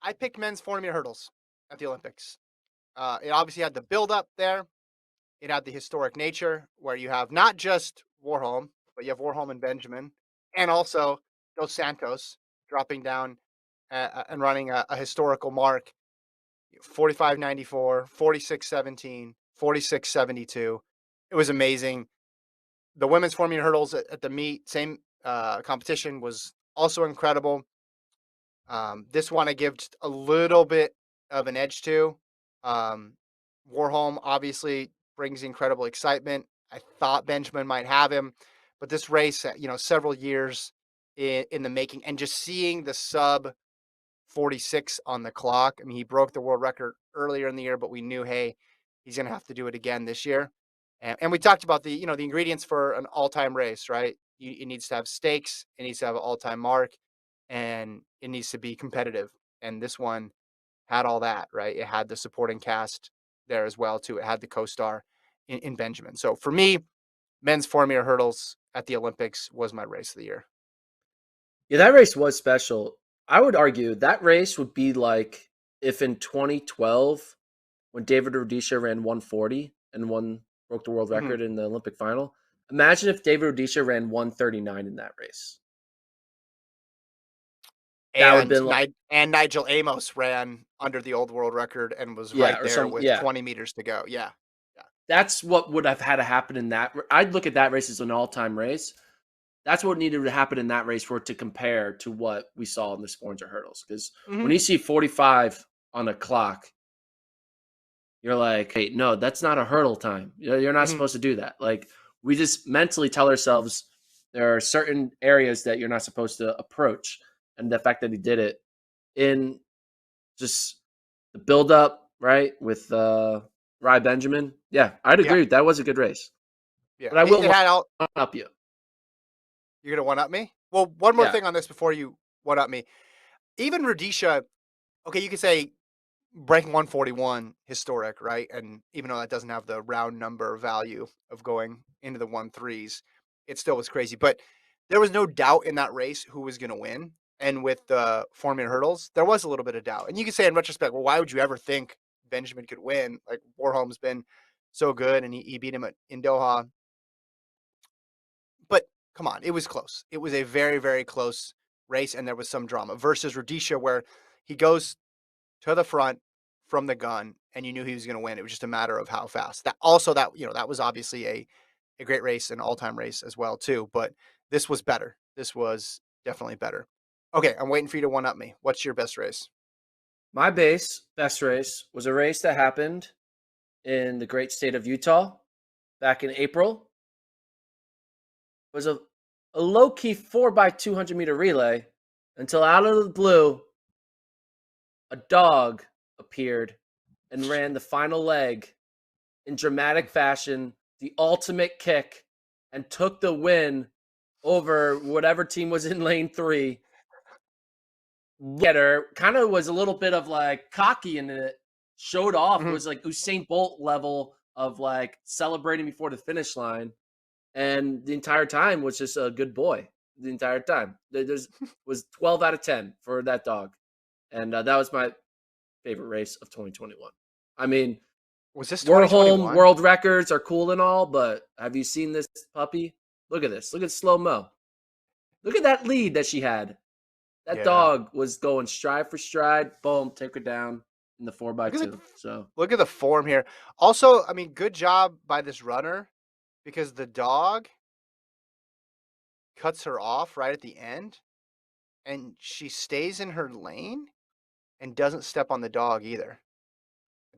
I picked men's 400-meter hurdles at the Olympics. It obviously had the build-up there. It had the historic nature where you have not just Warholm, but you have Warholm and Benjamin, and also Dos Santos dropping down and running a historical mark 45.94, 46.17, 46.72. It was amazing. The women's 400-meter hurdles at the meet, same competition, was also incredible. This one I give just a little bit of an edge to. Um, Warholm obviously brings incredible excitement. I thought Benjamin might have him, but this race, several years in the making, and just seeing the sub 46 on the clock. I mean, he broke the world record earlier in the year, but we knew, hey, he's going to have to do it again this year. And we talked about the ingredients for an all-time race, right? It needs to have stakes, it needs to have an all-time mark, and it needs to be competitive. And this one had all that, right? It had the supporting cast there as well, too. It had the co-star in Benjamin. So for me, men's 400-meter hurdles at the Olympics was my race of the year. Yeah, that race was special. I would argue that race would be like if in 2012, when David Rudisha ran 140 and broke the world Mhm. record in the Olympic final. Imagine if David Rudisha ran 139 in that race. That would have And been like, Nigel Amos ran under the old world record and was yeah, right or there some, with yeah. 20 meters to go. Yeah. Yeah. That's what would have had to happen in that. I'd look at that race as an all-time race. That's what needed to happen in that race for it to compare to what we saw in the 400 hurdles. Because Mhm. when you see 45 on a clock, you're like, hey, no, that's not a hurdle time. You're not Mhm. supposed to do that. Like, we just mentally tell ourselves there are certain areas that you're not supposed to approach. And the fact that he did it in just the build up, right, with Rye Benjamin. Yeah, I'd Yeah. agree. That was a good race. Yeah. But I will It had all. one up you. You're going to one up me? Well, one more Yeah. thing on this before you one up me. Even Rudisha, okay, you could say breaking 141 historic, right? And even though that doesn't have the round number value of going into the 1 3s, it still was crazy. But there was no doubt in that race who was going to win. And with the 400-meter hurdles, there was a little bit of doubt. And you could say in retrospect, well, why would you ever think Benjamin could win? Like Warholm's been so good and he beat him in Doha. But come on, it was close. It was a very, very close race, and there was some drama versus Rudisha, where he goes to the front from the gun, and you knew he was going to win. It was just a matter of how fast. That was obviously a great race, an all time race as well too. But this was better. This was definitely better. Okay, I'm waiting for you to one up me. What's your best race? My best race was a race that happened in the great state of Utah back in April. It was a low key 4x200 meter relay until out of the blue, a dog appeared and ran the final leg in dramatic fashion, the ultimate kick, and took the win over whatever team was in lane three. Getter kind of was a little bit of like cocky and it showed off. It Mhm. was like Usain Bolt level of like celebrating before the finish line. And the entire time was just a good boy. The entire time. There's was 12 out of 10 for that dog. And that was my favorite race of 2021. I mean, Was this Warholm 2021? world records are cool and all, but have you seen this puppy? Look at this. Look at slow mo. Look at that lead that she had. That Yeah. dog was going stride for stride. Boom, take her down in the four by Look at two. So the form here. Also, I mean, good job by this runner because the dog cuts her off right at the end and she stays in her lane and doesn't step on the dog either.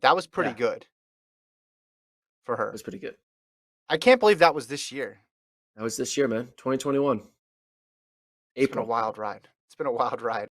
That was pretty yeah, good for it her. was pretty good. I can't believe that was this year. That was this year, man. 2021. It's been a April. wild ride. It's been a wild ride.